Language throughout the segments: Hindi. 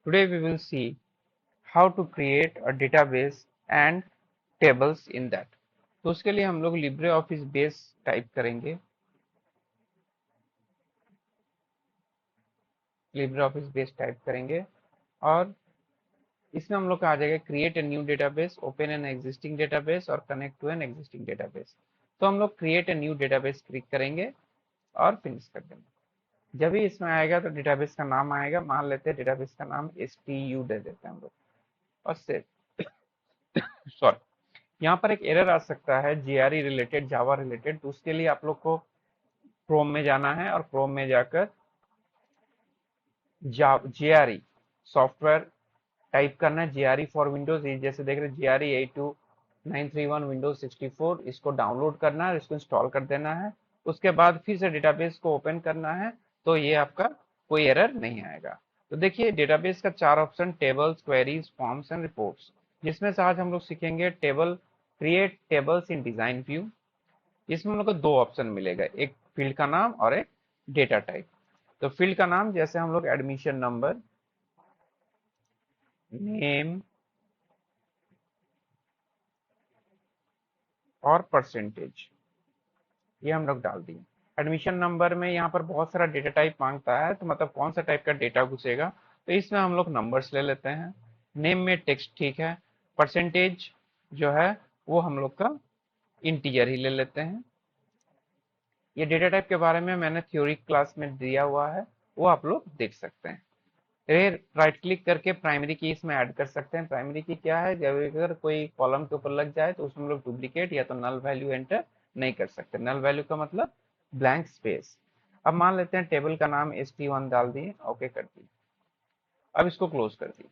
Today we will see how to create a database and tables in that. तो उसके लिए हम लोग लिब्रे ऑफिस बेस टाइप करेंगे, लिब्रे ऑफिस बेस टाइप करेंगे और इसमें हम लोग का आ जाएगा create a new database, open an existing database और connect to an existing database. तो हम लोग create a new database click करेंगे और फिनिश कर देंगे। जब भी इसमें आएगा तो डेटाबेस का नाम आएगा, मान लेते हैं डेटाबेस का नाम STU दे देते हैं हम लोग और सेव। सॉरी, यहाँ पर एक एरर आ सकता है GRE रिलेटेड, जावा रिलेटेड, तो उसके लिए आप लोग को क्रोम में जाना है और क्रोम में जाकर GRE सॉफ्टवेयर टाइप करना है। GRE फॉर विंडोज, जैसे देख रहे हैं GRE 82931 विंडोज 64, इसको डाउनलोड करना है, इसको इंस्टॉल कर देना है। उसके बाद फिर से डेटाबेस को ओपन करना है, तो ये आपका कोई एरर नहीं आएगा। तो देखिए डेटाबेस का 4 option, tables, queries, forms and reports, जिसमें से आज हम लोग सीखेंगे टेबल, क्रिएट टेबल्स इन डिजाइन व्यू। इसमें हम लोग को 2 ऑप्शन मिलेगा, एक फील्ड का नाम और एक डेटा टाइप। तो फील्ड का नाम जैसे हम लोग एडमिशन नंबर, नेम और परसेंटेज, ये हम लोग डाल दिए। एडमिशन नंबर में यहाँ पर बहुत सारा डेटा टाइप मांगता है, तो मतलब कौन सा टाइप का डेटा घुसेगा, तो इसमें हम लोग नंबर्स ले लेते हैं। नेम में टेक्स्ट ठीक है। परसेंटेज जो है वो हम लोग का इंटीजर ही ले लेते हैं। ये डेटा टाइप के बारे में मैंने थ्योरी क्लास में दिया हुआ है, वो आप लोग देख सकते हैं। फिर राइट क्लिक करके प्राइमरी की इसमें ऐड कर सकते हैं। प्राइमरी की क्या है, जब अगर कोई कॉलम के ऊपर लग जाए तो उसमें हम लोग डुप्लीकेट या तो नल वैल्यू एंटर नहीं कर सकते। नल वैल्यू का मतलब ब्लैंक स्पेस। अब मान लेते हैं टेबल का नाम ST1 डाल दिए, ओके कर दिए। अब इसको क्लोज कर दिए।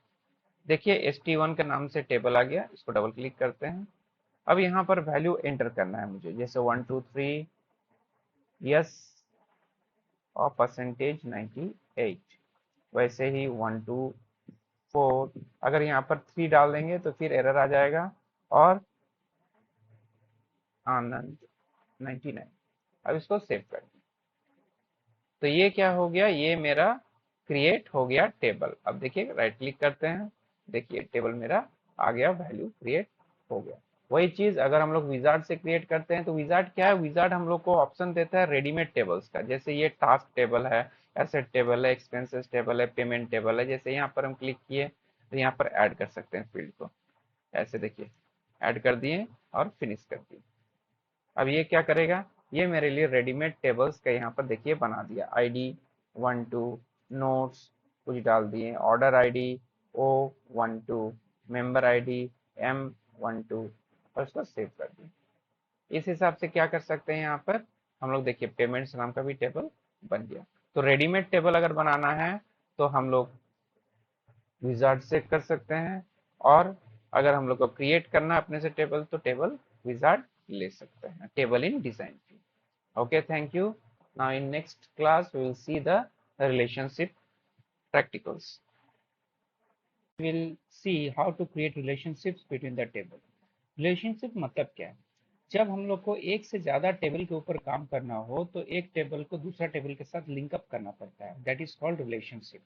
देखिए ST1 के नाम से टेबल आ गया, इसको डबल क्लिक करते हैं। अब यहाँ पर वैल्यू एंटर करना है मुझे, जैसे 123 यस और परसेंटेज 98, वैसे ही 124, अगर यहाँ पर 3 डाल देंगे तो फिर एरर आ जाएगा, और आनंद 99। अब इसको सेव कर दें। तो ये क्या हो गया, ये मेरा क्रिएट हो गया टेबल। अब देखिए राइट क्लिक करते हैं, देखिए टेबल मेरा आ गया, वैल्यू क्रिएट हो गया। वही चीज अगर हम लोग विजार्ड से क्रिएट करते हैं तो विजार्ड क्या है, विजार्ड हम लोग को ऑप्शन देता है रेडीमेड टेबल्स का। जैसे ये टास्क टेबल है, एसेट टेबल है, एक्सपेंसेस टेबल है, पेमेंट टेबल है। जैसे यहाँ पर हम क्लिक किए तो यहाँ पर ऐड कर सकते हैं फील्ड को, ऐसे देखिए ऐड कर दिए और फिनिश कर दिए। अब ये क्या करेगा, ये मेरे लिए रेडीमेड टेबल्स का यहाँ पर देखिए बना दिया। ID 12, नोट्स कुछ डाल दिए, order ID O12, member ID M12, और इसको सेव कर दिए। इस हिसाब से क्या कर सकते हैं, यहाँ पर हम लोग देखिए पेमेंट्स नाम का भी टेबल बन गया। तो रेडीमेड टेबल अगर बनाना है तो हम लोग विजार्ड से कर सकते हैं, और अगर हम लोग को क्रिएट करना है अपने से टेबल तो टेबल विजार्ड ले सकते हैं, table in design. Okay, thank you. Now in next class we will see the relationship practicals. We will see how to create relationships between the table. Relationship मतलब क्या है, जब हम लोग को एक से ज्यादा टेबल के ऊपर काम करना हो तो एक टेबल को दूसरा टेबल के साथ लिंक अप करना पड़ता है, that is called relationship.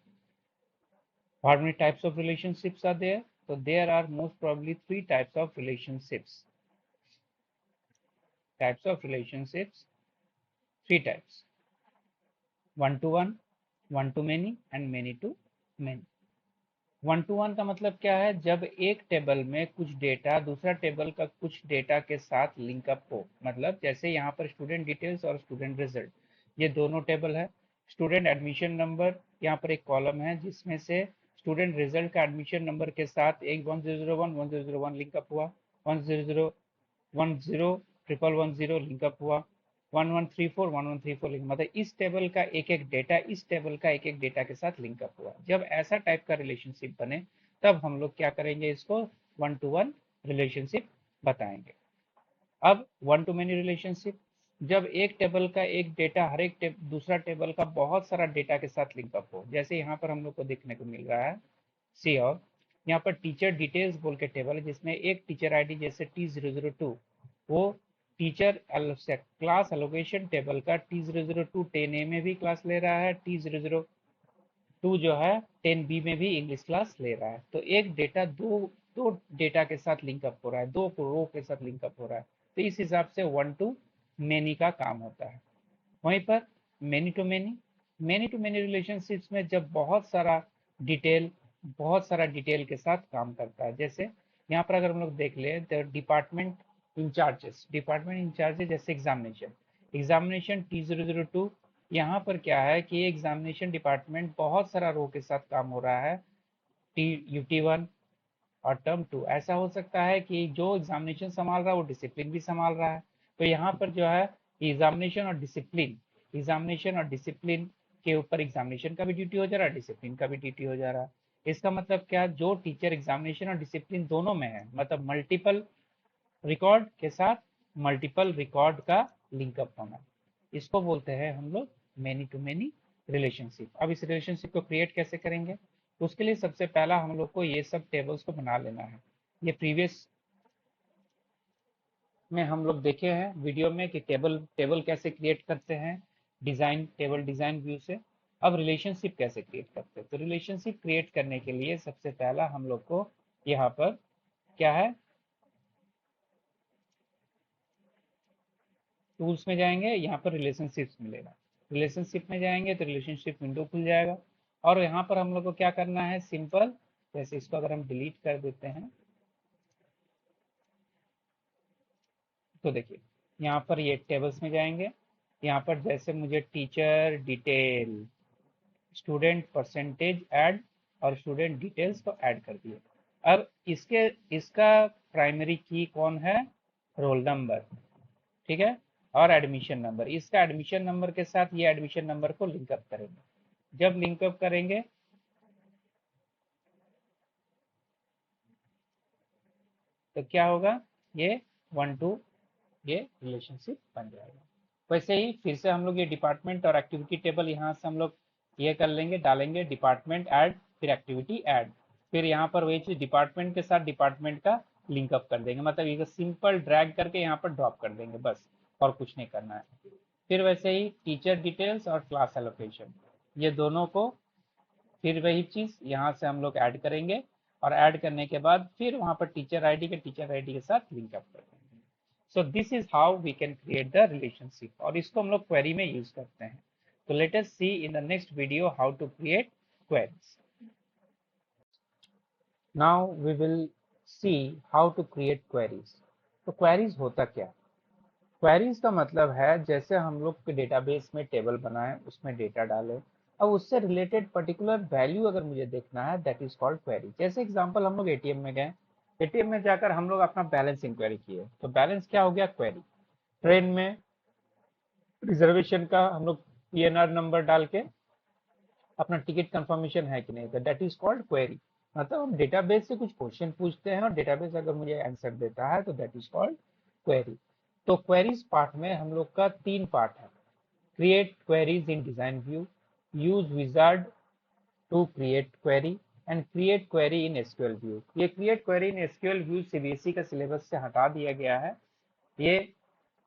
How many types of relationships are there? So there are most probably 3 types of relationships. Types of relationships, 3 types: one to one to many, and many to many. 1 to 1 का मतलब क्या है, जब एक टेबल में कुछ डेटा दूसरा टेबल का कुछ डेटा के साथ लिंकअप हो। मतलब जैसे यहाँ पर स्टूडेंट डिटेल्स और स्टूडेंट रिजल्ट, ये दोनों टेबल है। स्टूडेंट एडमिशन नंबर, यहाँ पर एक कॉलम है जिसमें से स्टूडेंट रिजल्ट का एडमिशन नंबर के साथ एक 1001 लिंकअप हुआ, 1010 लिंकअप हुआ, 1134 लिंक, मतलब इस टेबल का एक एक डेटा इस टेबल का एक एक डेटा के साथ लिंकअप हुआ। जब ऐसा टाइप का रिलेशनशिप बने तब हम लोग क्या करेंगे, इसको 1 to 1 रिलेशनशिप बताएंगे। अब 1 to many रिलेशनशिप, जब एक टेबल का एक डेटा हर एक दूसरा टेबल का बहुत सारा डेटा के साथ लिंकअप हो। जैसे यहाँ पर हम लोग को देखने को मिल रहा है, सी, और यहाँ पर टीचर डिटेल्स बोल के टेबल है जिसमें एक टीचर आईडी जैसे T002, वो टीचर क्लास एलोकेशन टेबल का T002 10A में भी क्लास ले रहा है, T001 टू जो है 10B में भी इंग्लिश क्लास ले रहा है। तो एक डेटा दो दो डेटा के साथ लिंकअप हो रहा है, दो रो के साथ लिंकअप हो रहा है। तो इस हिसाब से वन टू मेनी का काम होता है। वहीं पर मैनी टू मैनी रिलेशनशिप्स में जब बहुत सारा डिटेल के साथ काम करता है। जैसे यहाँ पर अगर हम लोग देख ले तो डिपार्टमेंट इंचार्जेस जैसे एग्जामिनेशन T002, यहाँ पर क्या है कि एग्जामिनेशन डिपार्टमेंट बहुत सारा रो के साथ काम हो रहा है। UT1 और टर्म 2 ऐसा हो सकता है कि जो एग्जामिनेशन संभाल रहा है वो डिसिप्लिन भी संभाल रहा है। तो यहाँ पर जो है एग्जामिनेशन और डिसिप्लिन के ऊपर एग्जामिनेशन का भी ड्यूटी हो जा रहा है, डिसिप्लिन का भी ड्यूटी हो जा रहा है। इसका मतलब क्या, जो टीचर एग्जामिनेशन और डिसिप्लिन दोनों में है, मतलब मल्टीपल रिकॉर्ड के साथ मल्टीपल रिकॉर्ड का लिंकअप होना, इसको बोलते हैं हम लोग मैनी टू मैनी रिलेशनशिप। अब इस रिलेशनशिप को क्रिएट कैसे करेंगे, उसके लिए सबसे पहला हम लोग को ये सब टेबल्स को बना लेना है। ये प्रीवियस में हम लोग देखे हैं वीडियो में कि टेबल कैसे क्रिएट करते हैं टेबल डिजाइन व्यू से। अब रिलेशनशिप कैसे क्रिएट करते हैं, तो रिलेशनशिप क्रिएट करने के लिए सबसे पहला हम लोग को यहाँ पर क्या है, टूल्स में जाएंगे, यहाँ पर रिलेशनशिप्स मिलेगा। रिलेशनशिप में जाएंगे तो रिलेशनशिप विंडो खुल जाएगा। और यहाँ पर हम लोग को क्या करना है, सिंपल, जैसे इसको अगर हम डिलीट कर देते हैं तो देखिए यहाँ पर ये टेबल्स में जाएंगे। यहाँ पर जैसे मुझे teacher detail, student percentage add और स्टूडेंट डिटेल्स को ऐड कर दिए। अब इसका प्राइमरी की कौन है, रोल नंबर, ठीक है, और एडमिशन नंबर। इसका एडमिशन नंबर के साथ ये एडमिशन नंबर को लिंकअप करेंगे। जब लिंकअप करेंगे तो क्या होगा, ये वन टू ये रिलेशनशिप बन जाएगा। वैसे ही फिर से हम लोग ये डिपार्टमेंट और एक्टिविटी टेबल यहाँ से हम लोग ये कर लेंगे, डालेंगे डिपार्टमेंट ऐड, फिर एक्टिविटी ऐड, फिर यहाँ पर वही चीज डिपार्टमेंट के साथ डिपार्टमेंट का लिंकअप कर देंगे। मतलब ये सिंपल ड्रैग करके यहाँ पर ड्रॉप कर देंगे बस, और कुछ नहीं करना है। फिर वैसे ही टीचर डिटेल्स और क्लास एलोकेशन, ये दोनों को फिर वही चीज यहाँ से हम लोग ऐड करेंगे, और ऐड करने के बाद फिर वहाँ पर टीचर आईडी के साथ लिंकअप कर देंगे। So this is how we can create the relationship, और इसको हम लोग क्वेरी में यूज करते हैं। तो let us see in the next video how to create queries. Now we will see how to create queries. तो क्वेरीज होता क्या, क्वेरीज का मतलब है जैसे हम लोग डेटाबेस में टेबल बनाए, उसमें डेटा डालें, अब उससे रिलेटेड पर्टिकुलर वैल्यू अगर मुझे देखना है, दैट इज कॉल्ड क्वेरी। जैसे एग्जांपल, हम लोग एटीएम में गए, एटीएम में जाकर हम लोग अपना बैलेंस इंक्वायरी किए, तो बैलेंस क्या हो गया, क्वेरी। ट्रेन में रिजर्वेशन का हम लोग पीएनआर नंबर डाल के अपना टिकट कंफर्मेशन है कि नहीं, तो दैट इज कॉल्ड क्वेरी। मतलब हम डेटाबेस से कुछ क्वेश्चन पूछते हैं और डेटाबेस अगर मुझे आंसर देता है तो दैट इज कॉल्ड क्वेरी। तो क्वेरीज पार्ट में हम लोग का 3 पार्ट है। Create queries in design view, use wizard to create query, and create query in SQL view. ये create query in SQL view CBSE का सिलेबस से हटा दिया गया है। ये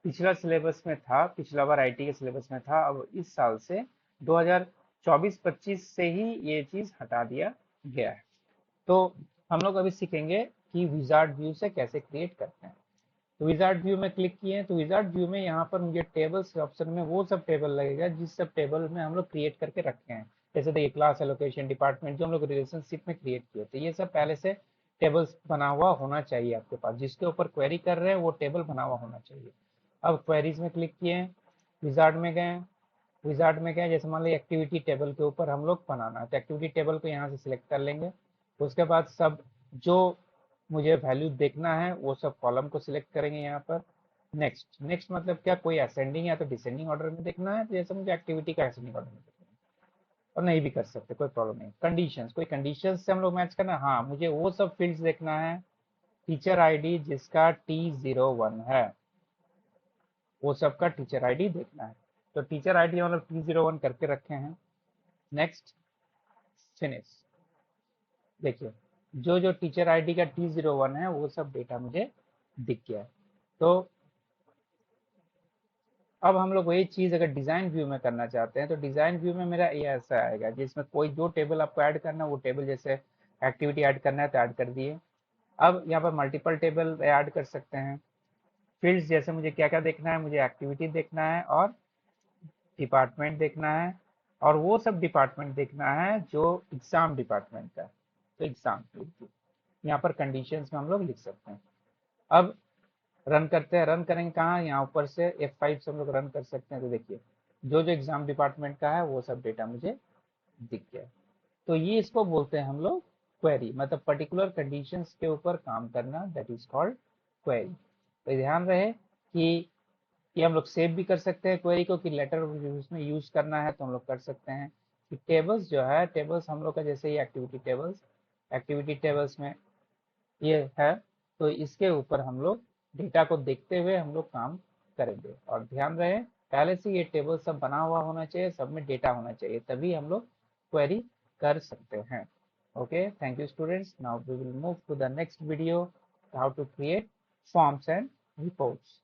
पिछला सिलेबस में था, पिछला बार आईटी के सिलेबस में था, अब इस साल से 2024-25 से ही ये चीज हटा दिया गया है। तो हम लोग अभी सीखेंगे कि विजार्ड व्यू से कैसे क्रिएट करते हैं। तो विजार्ड व्यू में क्लिक किए तो विजार्ड व्यू में यहाँ पर मुझे टेबल्स के ऑप्शन में वो सब टेबल लगेगा जिस सब टेबल में हम लोग क्रिएट करके रखे हैं। जैसे देखिए क्लास एलोकेशन, डिपार्टमेंट, जो हम लोग रिलेशनशिप में क्रिएट किए थे, ये सब पहले से टेबल्स बना हुआ होना चाहिए आपके पास, जिसके ऊपर क्वेरी कर रहे हैं वो टेबल बना हुआ होना चाहिए। अब क्वेरीज में क्लिक किए, विजार्ड में गए, जैसे मान लीजिए एक्टिविटी टेबल के ऊपर हम लोग बनाना है, तो एक्टिविटी टेबल को यहाँ से सिलेक्ट कर लेंगे। उसके बाद सब जो मुझे वैल्यू देखना है वो सब कॉलम को सिलेक्ट करेंगे यहाँ पर। नेक्स्ट नेक्स्ट मतलब क्या, कोई असेंडिंग या तो डिसेंडिंग ऑर्डर में देखना है, तो जैसे मुझे एक्टिविटी का असेंडिंग ऑर्डर में देखना है, और नहीं भी कर सकते, कोई प्रॉब्लम नहीं। कंडीशंस, कोई कंडीशंस से हम लोग मैच करना, हाँ मुझे वो सब फील्ड्स देखना है। टीचर आईडी जिसका T01 है, वो सबका टीचर आईडी देखना है। तो टीचर आईडी मतलब T01 करके रखे हैं। Next, finish. देखिए जो जो टीचर आईडी का T01 है वो सब डेटा मुझे दिख गया है। तो अब हम लोग वही चीज अगर डिजाइन व्यू में करना चाहते हैं तो डिजाइन व्यू में मेरा ये ऐसा आएगा, जिसमें कोई जो टेबल आपको ऐड करना है वो टेबल, जैसे एक्टिविटी ऐड करना है तो ऐड कर दिए। अब यहाँ पर मल्टीपल टेबल ऐड कर सकते हैं। फील्ड्स, जैसे मुझे क्या क्या देखना है, मुझे एक्टिविटी देखना है और डिपार्टमेंट देखना है, और वो सब डिपार्टमेंट देखना है जो एग्जाम डिपार्टमेंट का है। तो एग्जाम, यहाँ पर कंडीशंस में हम लोग लिख सकते हैं। अब रन करते हैं। रन करेंगे कहाँ, यहाँ ऊपर से F5 से हम लोग रन कर सकते हैं। तो देखिए जो जो एग्जाम डिपार्टमेंट का है वो सब डेटा मुझे दिख गया। तो ये इसको बोलते हैं हम लोग क्वेरी, मतलब पर्टिकुलर कंडीशंस के ऊपर काम करना, दैट इज कॉल्ड क्वेरी। तो ध्यान रहे कि ये हम लोग सेव भी कर सकते हैं क्वेरी को, कि लेटर उसमें यूज करना है तो हम लोग कर सकते हैं। कि टेबल्स जो है, टेबल्स हम लोग का जैसे ये एक्टिविटी टेबल्स में ये है, तो इसके ऊपर हम लोग डेटा को देखते हुए हम लोग काम करेंगे। और ध्यान रहे पहले से ये टेबल सब बना हुआ होना चाहिए, सब में डेटा होना चाहिए, तभी हम लोग क्वेरी कर सकते हैं। Okay, thank you students. Now we will move to the next video, how to create forms and reports.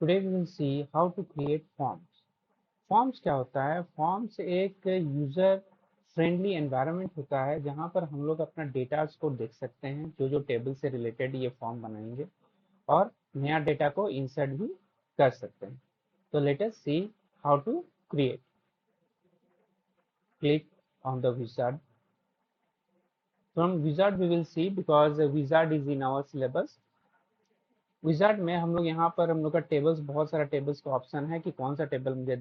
Today we will see how to create forms. Forms क्या होता है? फॉर्म्स एक यूजर फ्रेंडली एनवायरनमेंट होता है जहां पर हम लोग अपना डेटा को देख सकते हैं, जो जो टेबल से रिलेटेड ये फॉर्म बनाएंगे, और नया डेटा को इंसर्ट भी कर सकते हैं। तो let us see how to create. Click on the wizard. From wizard we will see, because wizard is in our syllabus. Wizard में हम लोग यहाँ पर हम लोग का टेबल्स, बहुत सारा टेबल्स का ऑप्शन है कि कौन सा टेबल मुझे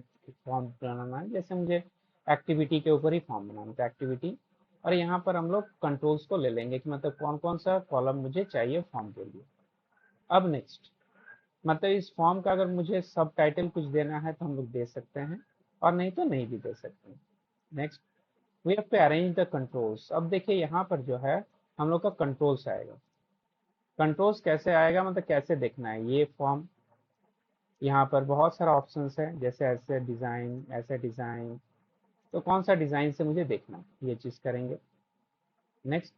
फॉर्म बनाना है। जैसे मुझे एक्टिविटी के ऊपर ही फॉर्म बनाना है, एक्टिविटी, और यहाँ पर हम लोग कंट्रोल्स को ले लेंगे कि मतलब कौन कौन सा कॉलम मुझे चाहिए फॉर्म के लिए। अब नेक्स्ट, मतलब इस फॉर्म का अगर मुझे सब टाइटल कुछ देना है तो हम लोग दे सकते हैं, और नहीं तो नहीं भी दे सकते हैं। Next, we have to arrange the controls. अब देखिए यहाँ पर जो है हम लोग का कंट्रोल्स आएगा। कंट्रोल्स कैसे आएगा, मतलब कैसे देखना है ये फॉर्म। यहाँ पर बहुत सारा ऑप्शंस है, जैसे ऐसे डिज़ाइन, ऐसे डिज़ाइन, तो कौन सा डिज़ाइन से मुझे देखना है, ये चीज़ करेंगे। Next,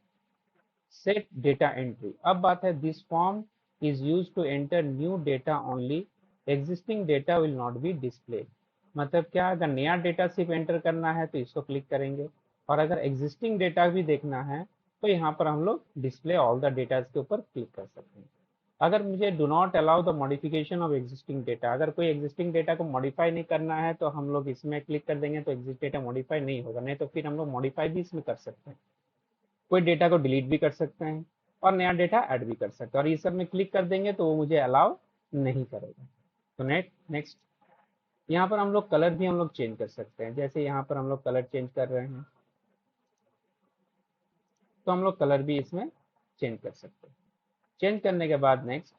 set data entry. अब बात है, this form is use to enter new data only, existing data will not be displayed. मतलब क्या, अगर नया डेटा सिर्फ एंटर करना है तो इसको क्लिक करेंगे, और अगर एग्जिस्टिंग डेटा भी देखना है तो यहाँ पर हम लोग डिस्प्ले ऑल द डेटा के ऊपर क्लिक कर सकते हैं। अगर मुझे do not allow the modification of existing data, अगर कोई एग्जिस्टिंग डेटा को मॉडिफाई नहीं करना है तो हम लोग इसमें क्लिक कर देंगे, तो एग्जिस्ट डेटा मॉडिफाई नहीं होगा। नहीं तो फिर हम लोग मॉडिफाई भी इसमें कर सकते हैं, कोई डेटा को डिलीट भी कर सकते हैं और नया डेटा ऐड भी कर सकते हैं, और ये सब में क्लिक कर देंगे तो वो मुझे अलाउ नहीं करेगा। तो नेक्स्ट, यहाँ पर हम लोग कलर भी हम लोग चेंज कर सकते हैं। जैसे यहाँ पर हम लोग कलर चेंज कर रहे हैं, तो हम लोग कलर भी इसमें चेंज कर सकते हैं। चेंज करने के बाद नेक्स्ट,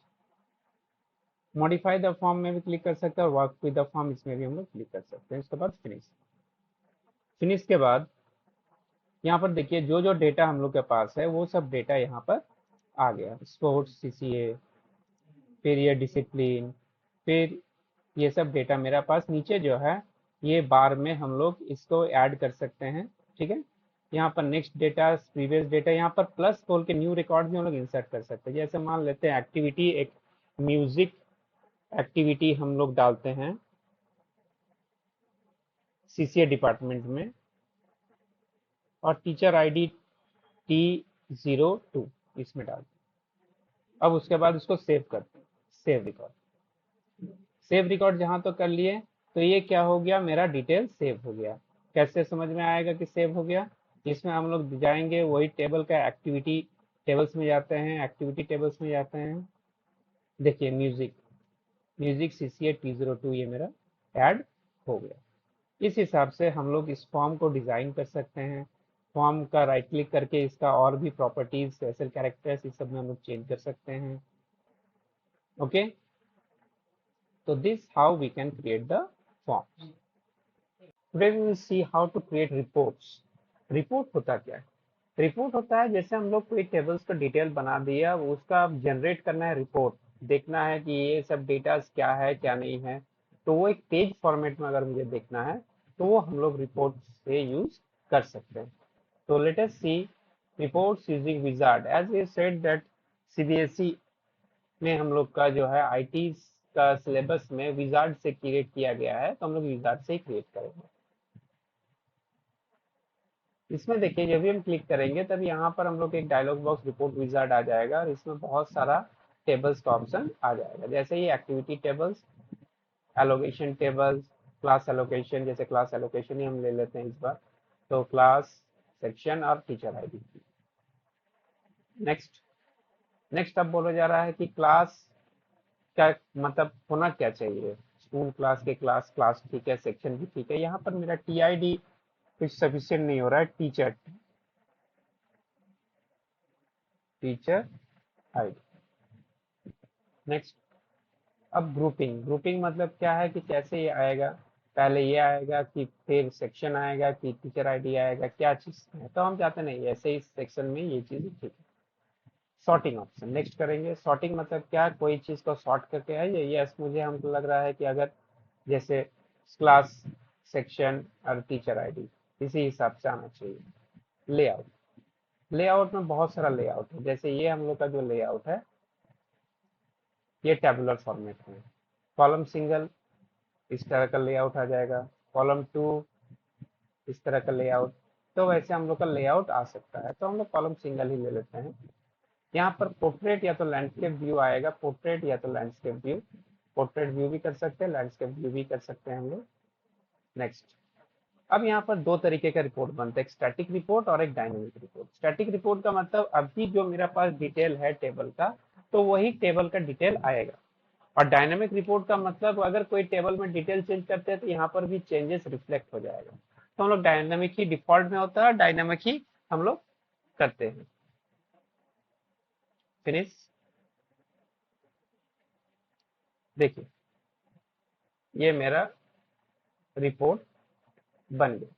मॉडिफाई द फॉर्म में भी क्लिक कर सकते हैं, और वर्क विद द फॉर्म इसमें भी हम लोग क्लिक कर सकते हैं। इसके बाद फिनिश। फिनिश के बाद यहाँ पर देखिए जो जो डेटा हम लोग के पास है वो सब डेटा यहाँ पर आ गया। स्पोर्ट्स, CCA, फिर ये डिसिप्लिन, फिर ये सब डेटा मेरा पास नीचे जो है ये बार में हम लोग इसको ऐड कर सकते हैं। ठीक है, यहाँ पर नेक्स्ट डेटा, प्रीवियस डेटा, यहाँ पर प्लस खोल के न्यू रिकॉर्ड भी हम लोग इंसर्ट कर सकते हैं। जैसे मान लेते हैं एक्टिविटी, एक म्यूजिक एक्टिविटी हम लोग डालते हैं CCA डिपार्टमेंट में, और टीचर ID T02 इसमें डालते हैं। अब उसके बाद इसको सेव करते हैं, सेव रिकॉर्ड। सेव रिकॉर्ड जहां तो कर लिए, तो ये क्या हो गया, मेरा डिटेल सेव हो गया। कैसे समझ में आएगा कि सेव हो गया? इसमें हम लोग जाएंगे, वही टेबल का एक्टिविटी टेबल्स में जाते हैं, एक्टिविटी टेबल्स में जाते हैं। देखिए म्यूजिक, म्यूजिक CCA T02 ये मेरा ऐड हो गया। इस हिसाब से हम लोग इस फॉर्म को डिजाइन कर सकते हैं। फॉर्म का राइट क्लिक करके इसका और भी प्रॉपर्टीज, स्पेशल कैरेक्टर्स, इस सब में हम लोग चेंज कर सकते हैं। Okay, so this how we can create the forms. Today we will see how to create reports. Report होता क्या है? रिपोर्ट होता है, जैसे हम लोग कोई टेबल्स का डिटेल बना दिया, वो उसका जनरेट करना है रिपोर्ट, देखना है कि ये सब डेटा क्या है क्या नहीं है, तो वो एक पेज फॉर्मेट में अगर मुझे देखना है तो वो हम लोग रिपोर्ट से यूज कर सकते हैं। तो let us see reports using wizard. As we said that CBSE में हम लोग का जो है IT का सिलेबस में विजार्ड से क्रिएट किया गया है, तो हम लोग विजार्ड से ही क्रिएट करेंगे। इसमें देखिए जब भी हम क्लिक करेंगे तब यहाँ पर हम लोग एक डायलॉग बॉक्स रिपोर्ट विजार्ड आ जाएगा और इसमें बहुत सारा टेबल्स का ऑप्शन आ जाएगा, जैसे ये activity tables, allocation tables, class allocation, जैसे क्लास एलोकेशन ही हम ले लेते हैं इस बार, तो क्लास, सेक्शन और टीचर आईडी। नेक्स्ट नेक्स्ट अब बोला जा रहा है कि क्लास का मतलब होना क्या चाहिए। स्कूल क्लास के क्लास, क्लास ठीक है, सेक्शन भी ठीक है। यहाँ पर मेरा टीआईडी कुछ सफिशियंट नहीं हो रहा है, टीचर, टीचर आईडी। नेक्स्ट, अब ग्रुपिंग, ग्रुपिंग मतलब क्या है कि कैसे ये आएगा, पहले ये आएगा कि फिर सेक्शन आएगा कि टीचर आईडी आएगा, क्या चीज है, तो हम चाहते नहीं ऐसे इस सेक्शन में ये चीज ठीक है। सॉर्टिंग ऑप्शन नेक्स्ट करेंगे। सॉर्टिंग मतलब क्या, कोई चीज को सॉर्ट करके है ये, यस मुझे हमको लग रहा है कि अगर जैसे क्लास, सेक्शन और टीचर आईडी इसी हिसाब से आना चाहिए। लेआउट, लेआउट में बहुत सारा लेआउट है, जैसे ये हम लोग का जो लेआउट है ये टेबुलर फॉर्मेट में, कॉलम सिंगल इस तरह का लेआउट आ जाएगा, कॉलम टू इस तरह का लेआउट, तो वैसे हम लोग का लेआउट आ सकता है, तो हम लोग कॉलम सिंगल ही ले लेते हैं। यहाँ पर पोर्ट्रेट या तो लैंडस्केप व्यू आएगा, पोर्ट्रेट या तो लैंडस्केप व्यू, पोर्ट्रेट व्यू भी कर सकते हैं, लैंडस्केप व्यू भी कर सकते हैं हम लोग। नेक्स्ट, अब यहाँ पर दो तरीके का रिपोर्ट बनता है, एक स्टैटिक रिपोर्ट और एक डायनेमिक रिपोर्ट। स्टैटिक रिपोर्ट का मतलब अभी जो मेरा पास डिटेल है टेबल का, तो वही टेबल का डिटेल आएगा। और डायनेमिक रिपोर्ट का मतलब अगर कोई टेबल में डिटेल चेंज करते हैं तो यहाँ पर भी चेंजेस रिफ्लेक्ट हो जाएगा। तो हम लोग डायनेमिक ही डिफॉल्ट में होता है, डायनेमिक ही हम लोग करते हैं। फिनिश। देखिए ये मेरा रिपोर्ट बन गया।